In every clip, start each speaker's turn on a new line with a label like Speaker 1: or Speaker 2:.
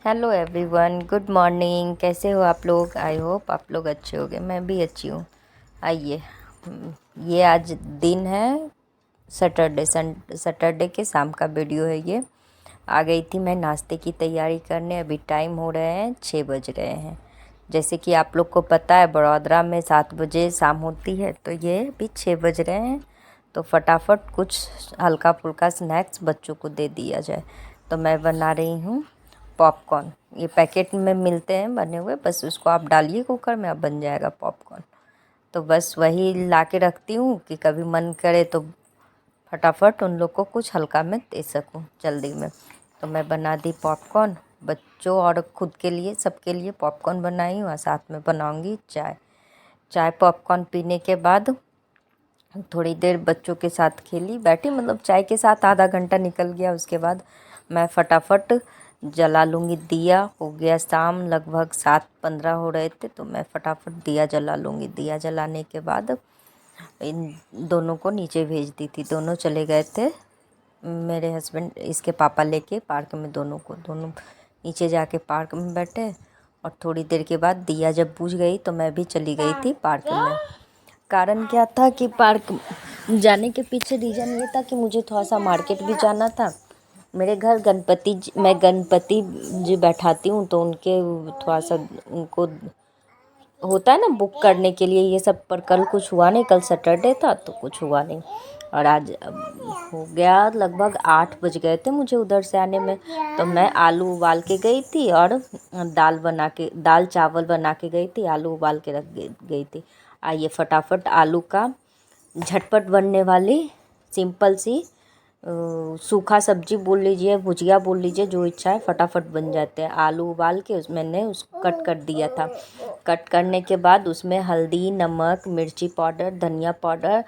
Speaker 1: Hello everyone, good morning. कैसे हो आप लोग? आई होप आप लोग अच्छे होंगे। मैं भी अच्छी हूँ। आइए, ये आज दिन है सैटरडे के शाम का वीडियो है ये। आ गई थी मैं नाश्ते की तैयारी करने। अभी टाइम हो रहे हैं 6 बज रहे हैं। जैसे कि आप लोग को पता है बड़ौदा में 7 बजे शाम होती है, तो ये भी 6 बज रहे हैं। तो फटाफट कुछ हल्का फुल्का स्नैक्स बच्चों को दे दिया जाए। तो मैं बना रही हूँ पॉपकॉर्न। ये पैकेट में मिलते हैं बने हुए, बस उसको आप डालिए कुकर में, अब बन जाएगा पॉपकॉर्न। तो बस वही ला के रखती हूँ कि कभी मन करे तो फटाफट उन लोग को कुछ हल्का में दे सकूँ जल्दी में। तो मैं बना दी पॉपकॉर्न बच्चों और ख़ुद के लिए, सबके लिए पॉपकॉर्न बनाई हूँ और साथ में बनाऊँगी चाय। पॉपकॉर्न पीने के बाद थोड़ी देर बच्चों के साथ खेली बैठी, मतलब चाय के साथ आधा घंटा निकल गया। उसके बाद मैं फटाफट जला लूँगी दिया। हो गया शाम, लगभग 7:15 हो रहे थे, तो मैं फटाफट दिया जला लूँगी। दिया जलाने के बाद इन दोनों को नीचे भेज दी थी। दोनों चले गए थे, मेरे हस्बैंड इसके पापा लेके पार्क में। दोनों नीचे जाके पार्क में बैठे और थोड़ी देर के बाद दिया जब बुझ गई तो मैं भी चली गई थी पार्क में। कारण क्या था कि पार्क जाने के पीछे रीज़न ये था कि मुझे थोड़ा सा मार्केट भी जाना था। मेरे घर मैं गणपति जी बैठाती हूँ, तो उनके थोड़ा सा उनको होता है ना बुक करने के लिए ये सब, पर कल कुछ हुआ नहीं। कल सैटरडे था तो कुछ हुआ नहीं। और आज हो गया लगभग 8 बज गए थे मुझे उधर से आने में। तो मैं आलू उबाल के गई थी और दाल चावल बना के गई थी, आलू उबाल के रख गई थी। आइए फटाफट आलू का झटपट बनने वाली सिंपल सी सूखा सब्जी बोल लीजिए, भुजिया बोल लीजिए, जो इच्छा है, फटाफट बन जाते हैं। आलू उबाल के मैंने उसको कट कर दिया था। कट करने के बाद उसमें हल्दी, नमक, मिर्ची पाउडर, धनिया पाउडर,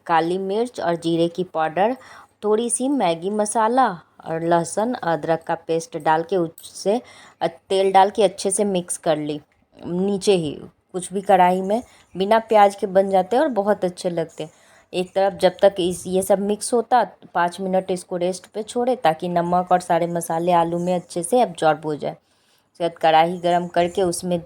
Speaker 1: काली मिर्च और जीरे की पाउडर, थोड़ी सी मैगी मसाला और लहसुन अदरक का पेस्ट डाल के उससे तेल डाल के अच्छे से मिक्स कर ली। नीचे ही कुछ भी कढ़ाई में बिना प्याज के बन जाते हैं और बहुत अच्छे लगते हैं। एक तरफ जब तक ये सब मिक्स होता 5 मिनट इसको रेस्ट पे छोड़े, ताकि नमक और सारे मसाले आलू में अच्छे से एब्जॉर्ब हो जाए। उसके बाद कढ़ाई गरम करके उसमें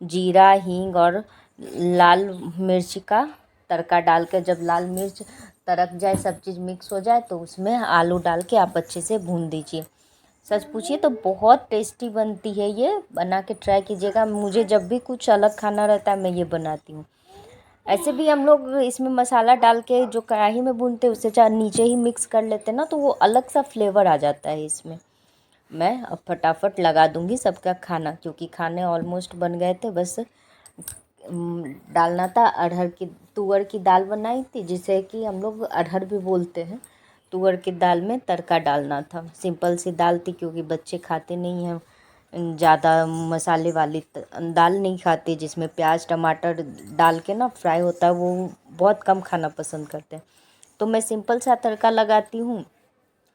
Speaker 1: जीरा, हींग और लाल मिर्च का तड़का डाल कर, जब लाल मिर्च तड़क जाए, सब चीज़ मिक्स हो जाए, तो उसमें आलू डाल के आप अच्छे से भून दीजिए। सच पूछिए तो बहुत टेस्टी बनती है ये, बना के ट्राई कीजिएगा। मुझे जब भी कुछ अलग खाना रहता है मैं ये बनाती हूँ। ऐसे भी हम लोग इसमें मसाला डाल के जो कढ़ाई में भूनते हैं उससे चाहे नीचे ही मिक्स कर लेते हैं ना, तो वो अलग सा फ्लेवर आ जाता है इसमें। मैं अब फटाफट लगा दूंगी सबका खाना, क्योंकि खाने ऑलमोस्ट बन गए थे। बस डालना था तुअर की दाल बनाई थी, जिसे कि हम लोग अरहर भी बोलते हैं। तुअर की दाल में तड़का डालना था। सिंपल सी दाल थी, क्योंकि बच्चे खाते नहीं हैं ज़्यादा मसाले वाली दाल नहीं खाते, जिसमें प्याज टमाटर डाल के ना फ्राई होता है, वो बहुत कम खाना पसंद करते हैं। तो मैं सिंपल सा तड़का लगाती हूँ,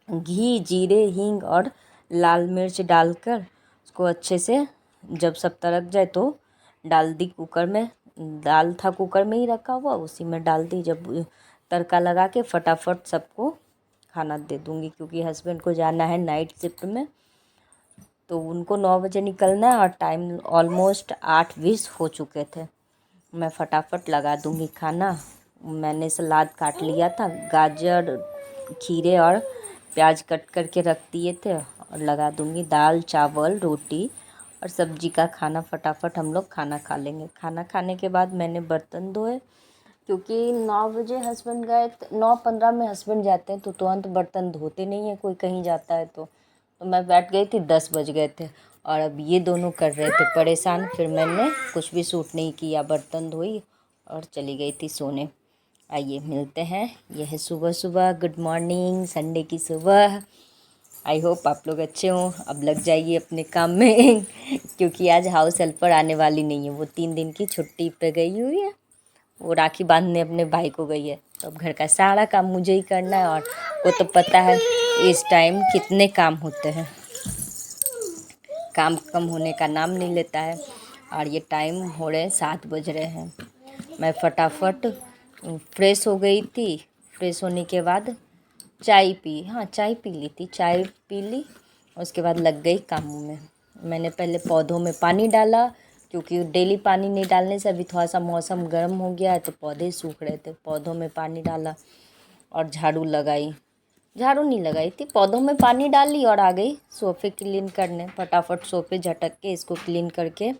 Speaker 1: घी, जीरे, हींग और लाल मिर्च डालकर उसको अच्छे से जब सब तड़क जाए तो डाल दी कुकर में। दाल था कुकर में ही रखा हुआ, उसी में डाल दी। जब तड़का लगा के फटाफट सबको खाना दे दूँगी, क्योंकि हस्बैंड को जाना है नाइट शिफ्ट में, तो उनको 9 बजे निकलना है और टाइम ऑलमोस्ट 8:20 हो चुके थे। मैं फटाफट लगा दूँगी खाना। मैंने सलाद काट लिया था, गाजर, खीरे और प्याज कट करके रख दिए थे, और लगा दूँगी दाल चावल रोटी और सब्जी का खाना। फटाफट हम लोग खाना खा लेंगे। खाना खाने के बाद मैंने बर्तन धोए, क्योंकि 9 बजे हस्बैंड गए, 9:15 में हस्बैंड जाते हैं, तो तुरंत बर्तन धोते नहीं हैं, कोई कहीं जाता है तो मैं बैठ गई थी, 10 बज गए थे। और अब ये दोनों कर रहे थे परेशान। फिर मैंने कुछ भी सूट नहीं किया, बर्तन धोई और चली गई थी सोने। आइए मिलते हैं। यह है सुबह सुबह, गुड मॉर्निंग, संडे की सुबह। आई होप आप लोग अच्छे हों। अब लग जाइए अपने काम में क्योंकि आज हाउस हेल्पर आने वाली नहीं है, वो 3 दिन की छुट्टी पे गई हुई है। वो राखी बांधने अपने भाई को गई है, तो अब घर का सारा काम मुझे ही करना है। और वो तो पता है इस टाइम कितने काम होते हैं, काम कम होने का नाम नहीं लेता है। और ये टाइम हो रहे 7 बज रहे हैं। मैं फटाफट फ्रेश हो गई थी। फ्रेश होने के बाद चाय पी ली थी, चाय पी ली। उसके बाद लग गई कामों में। मैंने पहले पौधों में पानी डाला, क्योंकि डेली पानी नहीं डालने से अभी थोड़ा सा मौसम गर्म हो गया है तो पौधे सूख रहे थे। पौधों में पानी डाला और झाड़ू लगाई, झाड़ू नहीं लगाई थी, पौधों में पानी डाली और आ गई सोफ़े क्लीन करने। फटाफट सोफ़े झटक के इसको क्लीन करके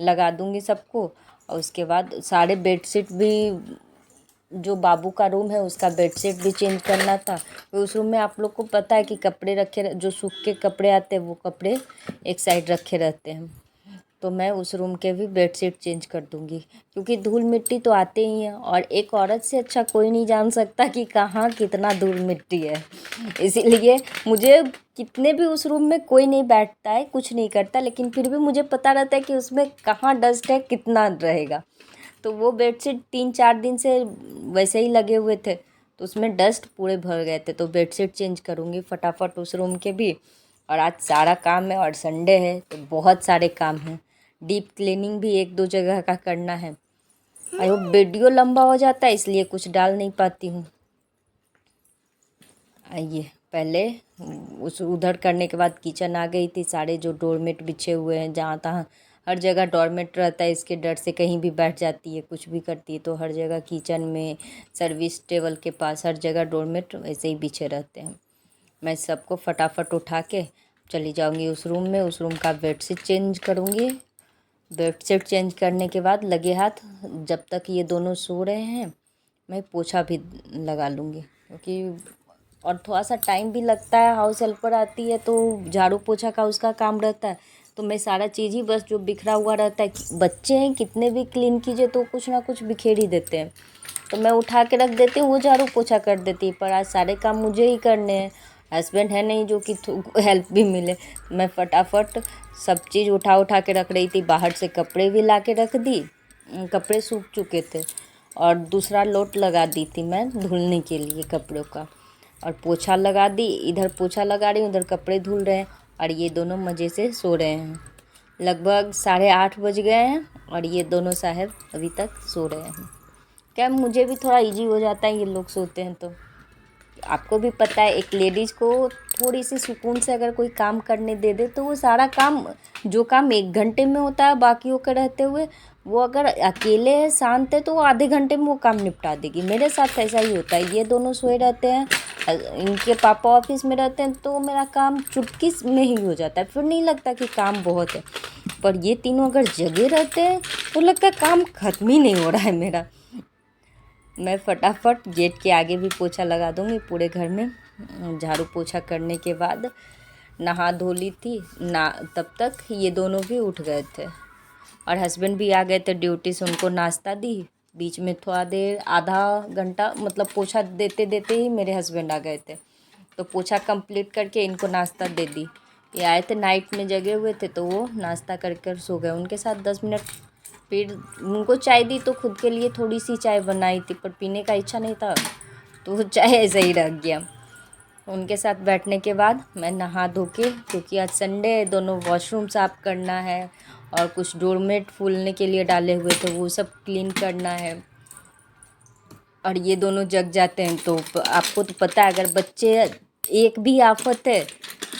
Speaker 1: लगा दूँगी सबको। और उसके बाद सारे बेडशीट भी, जो बाबू का रूम है उसका बेडशीट भी चेंज करना था। तो उस रूम में आप लोग को पता है कि कपड़े रखे, जो सूख के कपड़े आते हैं वो कपड़े एक साइड रखे रहते हैं, तो मैं उस रूम के भी बेडशीट चेंज कर दूंगी, क्योंकि धूल मिट्टी तो आते ही हैं और एक औरत से अच्छा कोई नहीं जान सकता कि कहाँ कितना धूल मिट्टी है। इसीलिए मुझे, कितने भी उस रूम में कोई नहीं बैठता है, कुछ नहीं करता, लेकिन फिर भी मुझे पता रहता है कि उसमें कहाँ डस्ट है, कितना रहेगा। तो वो बेडशीट 3-4 दिन से वैसे ही लगे हुए थे, तो उसमें डस्ट पूरे भर गए थे, तो बेडशीट चेंज करूँगी फटाफट उस रूम के भी। और आज सारा काम है और संडे है तो बहुत सारे काम हैं। डीप क्लीनिंग भी 1-2 जगह का करना है। आई होप वीडियो लंबा हो जाता है इसलिए कुछ डाल नहीं पाती हूँ। आइए, पहले उस उधर करने के बाद किचन आ गई थी। सारे जो डोरमेट बिछे हुए हैं, जहाँ तहाँ हर जगह डोरमेट रहता है, इसके डर से कहीं भी बैठ जाती है, कुछ भी करती है, तो हर जगह किचन में, सर्विस टेबल के पास, हर जगह डोरमेट वैसे ही बिछे रहते हैं। मैं सबको फटाफट उठा के चली जाऊंगी उस रूम में, उस रूम का बेडशीट चेंज करूंगी। बेडशीट चेंज करने के बाद लगे हाथ, जब तक ये दोनों सो रहे हैं मैं पोछा भी लगा लूँगी, क्योंकि और थोड़ा सा टाइम भी लगता है। हाउस हेल्पर आती है तो झाड़ू पोछा का उसका काम रहता है, तो मैं सारा चीज़ ही, बस जो बिखरा हुआ रहता है, बच्चे हैं कितने भी क्लीन कीजिए तो कुछ ना कुछ बिखेर ही देते हैं, तो मैं उठा के रख देती हूँ, वो झाड़ू पोछा कर देती है। पर आज सारे काम मुझे ही करने हैं, हस्बैंड है नहीं जो कि हेल्प भी मिले। मैं फटाफट सब चीज़ उठा उठा के रख रही थी। बाहर से कपड़े भी ला के रख दी, कपड़े सूख चुके थे, और दूसरा लोट लगा दी थी मैं धुलने के लिए कपड़ों का, और पोछा लगा दी। इधर पोछा लगा रही हूँ, उधर कपड़े धुल रहे हैं, और ये दोनों मज़े से सो रहे हैं। लगभग 8:30 बज गए हैं और ये दोनों साहब अभी तक सो रहे हैं। क्या मुझे भी थोड़ा इजी हो जाता है ये लोग सोते हैं तो। आपको भी पता है, एक लेडीज़ को थोड़ी सी सुकून से अगर कोई काम करने दे दे तो वो सारा काम, जो काम 1 घंटे में होता है बाकियों के रहते हुए, वो अगर अकेले है, शांत है, तो वो आधे घंटे में वो काम निपटा देगी। मेरे साथ ऐसा ही होता है, ये दोनों सोए रहते हैं, इनके पापा ऑफिस में रहते हैं, तो मेरा काम चुटकी में ही हो जाता है, फिर नहीं लगता कि काम बहुत है। पर ये तीनों अगर जगे रहते हैं तो लगता है काम ख़त्म ही नहीं हो रहा है मेरा। मैं फटाफट गेट के आगे भी पोछा लगा दूँगी पूरे घर में। झाड़ू पोछा करने के बाद नहा धो ली थी ना, तब तक ये दोनों भी उठ गए थे और हस्बैंड भी आ गए थे ड्यूटी से, उनको नाश्ता दी। बीच में थोड़ा देर, आधा घंटा, मतलब पोछा देते देते ही मेरे हस्बैंड आ गए थे, तो पोछा कंप्लीट करके इनको नाश्ता दे दी। ये आए थे, नाइट में जगे हुए थे, तो वो नाश्ता कर सो गए। उनके साथ 10 मिनट, फिर उनको चाय दी, तो खुद के लिए थोड़ी सी चाय बनाई थी, पर पीने का इच्छा नहीं था तो वो चाय ऐसे ही रख गया। उनके साथ बैठने के बाद मैं नहा धो के, क्योंकि आज संडे है, दोनों वॉशरूम साफ़ करना है और कुछ डोरमेट फूलने के लिए डाले हुए थे वो सब क्लीन करना है। और ये दोनों जग जाते हैं तो आपको तो पता है, अगर बच्चे एक भी आफत है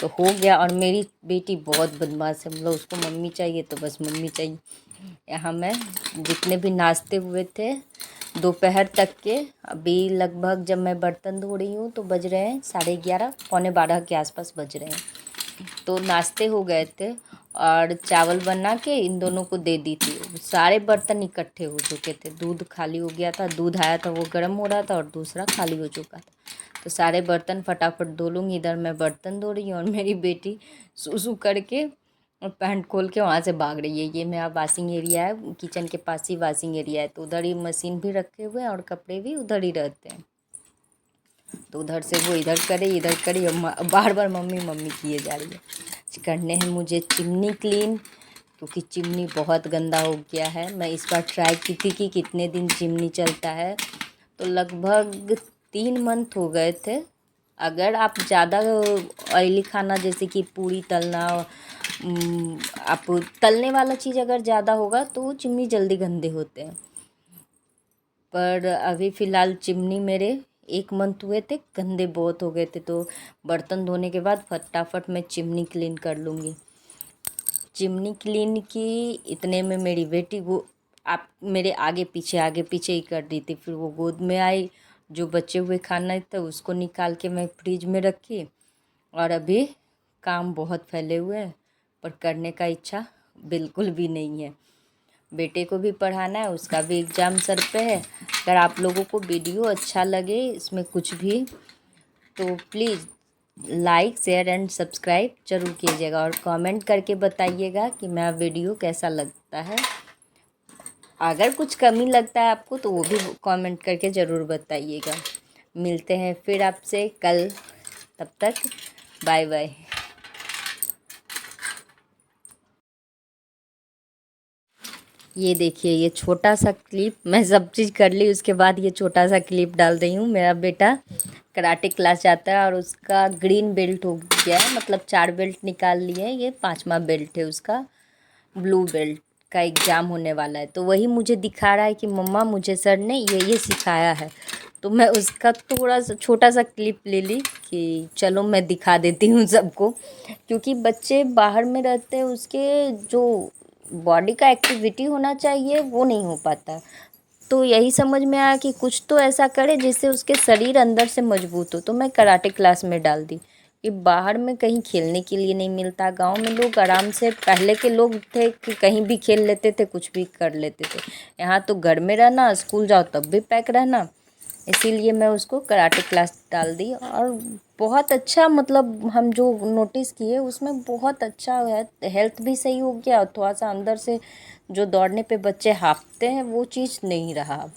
Speaker 1: तो हो गया। और मेरी बेटी बहुत बदमाश है, मतलब उसको मम्मी चाहिए तो बस मम्मी चाहिए। यहाँ मैं जितने भी नाश्ते हुए थे दोपहर तक के, अभी लगभग जब मैं बर्तन धो रही हूँ तो बज रहे हैं 11:30, पौने 12 के आसपास बज रहे हैं। तो नाश्ते हो गए थे और चावल बना के इन दोनों को दे दी थी। सारे बर्तन इकट्ठे हो चुके थे, दूध खाली हो गया था, दूध आया था वो गर्म हो रहा था और दूसरा खाली हो चुका था, तो सारे बर्तन फटाफट धो लूँगी। इधर मैं बर्तन धो रही हूँ और मेरी बेटी सूसू करके और पैंट खोल के वहाँ से भाग रही है। ये मेरा वॉशिंग एरिया है, किचन के पास ही वॉशिंग एरिया है, तो उधर ही मशीन भी रखे हुए हैं और कपड़े भी उधर ही रहते हैं, तो उधर से वो इधर करे इधर करे, बार बार मम्मी मम्मी किए जा रही है। करने हैं मुझे चिमनी क्लीन, क्योंकि चिमनी बहुत गंदा हो गया है। मैं इस बार ट्राई की थी कि कितने दिन चिमनी चलता है, तो लगभग 3 मंथ हो गए थे। अगर आप ज़्यादा ऑयली खाना, जैसे कि पूरी तलना, आप तलने वाला चीज़ अगर ज़्यादा होगा तो चिमनी जल्दी गंदे होते हैं। पर अभी फ़िलहाल चिमनी मेरे 1 मंथ हुए थे, गंदे बहुत हो गए थे, तो बर्तन धोने के बाद फटाफट मैं चिमनी क्लीन कर लूँगी। चिमनी क्लीन की, इतने में मेरी बेटी वो आप मेरे आगे पीछे ही कर रही थी। फिर वो गोद में आई, जो बचे हुए खाना था उसको निकाल के मैं फ्रिज में रखी। और अभी काम बहुत फैले हुए हैं पर करने का इच्छा बिल्कुल भी नहीं है। बेटे को भी पढ़ाना है, उसका भी एग्ज़ाम सर पे है। अगर आप लोगों को वीडियो अच्छा लगे इसमें कुछ भी, तो please like share and subscribe ज़रूर कीजिएगा और कमेंट करके बताइएगा कि मेरा वीडियो कैसा लगता है। अगर कुछ कमी लगता है आपको तो वो भी कमेंट करके ज़रूर बताइएगा। मिलते हैं फिर आपसे कल, तब तक बाय बाय। ये देखिए, ये छोटा सा क्लिप मैं सब चीज़ कर ली, उसके बाद ये छोटा सा क्लिप डाल रही हूँ। मेरा बेटा कराटे क्लास जाता है और उसका ग्रीन बेल्ट हो गया है, मतलब 4 बेल्ट निकाल लिए हैं, ये 5वां बेल्ट है उसका। ब्लू बेल्ट का एग्ज़ाम होने वाला है, तो वही मुझे दिखा रहा है कि मम्मा मुझे सर ने ये सिखाया है। तो मैं उसका थोड़ा सा छोटा सा क्लिप ले ली कि चलो मैं दिखा देती हूँ सबको, क्योंकि बच्चे बाहर में रहते हैं, उसके जो बॉडी का एक्टिविटी होना चाहिए वो नहीं हो पाता। तो यही समझ में आया कि कुछ तो ऐसा करे जिससे उसके शरीर अंदर से मजबूत हो, तो मैं कराटे क्लास में डाल दी कि बाहर में कहीं खेलने के लिए नहीं मिलता। गांव में लोग आराम से, पहले के लोग थे कि कहीं भी खेल लेते थे, कुछ भी कर लेते थे। यहाँ तो घर में रहना, स्कूल जाओ तब भी पैक रहना, इसीलिए मैं उसको कराटे क्लास डाल दी। और बहुत अच्छा, मतलब हम जो नोटिस किए उसमें बहुत अच्छा है, हेल्थ भी सही हो गया और थोड़ा सा अंदर से जो दौड़ने पे बच्चे हाँफते हैं वो चीज़ नहीं रहा अब।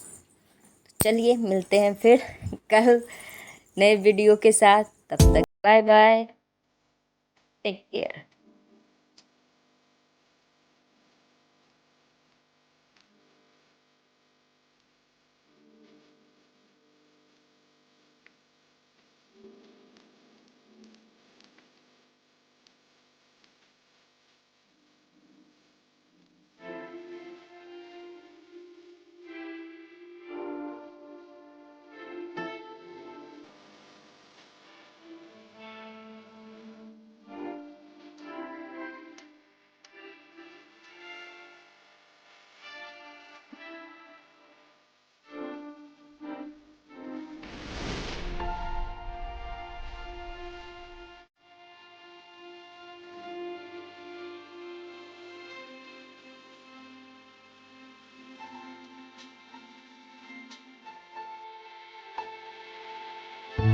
Speaker 1: चलिए मिलते हैं फिर कल नए वीडियो के साथ, तब तक बाय बाय, टेक केयर।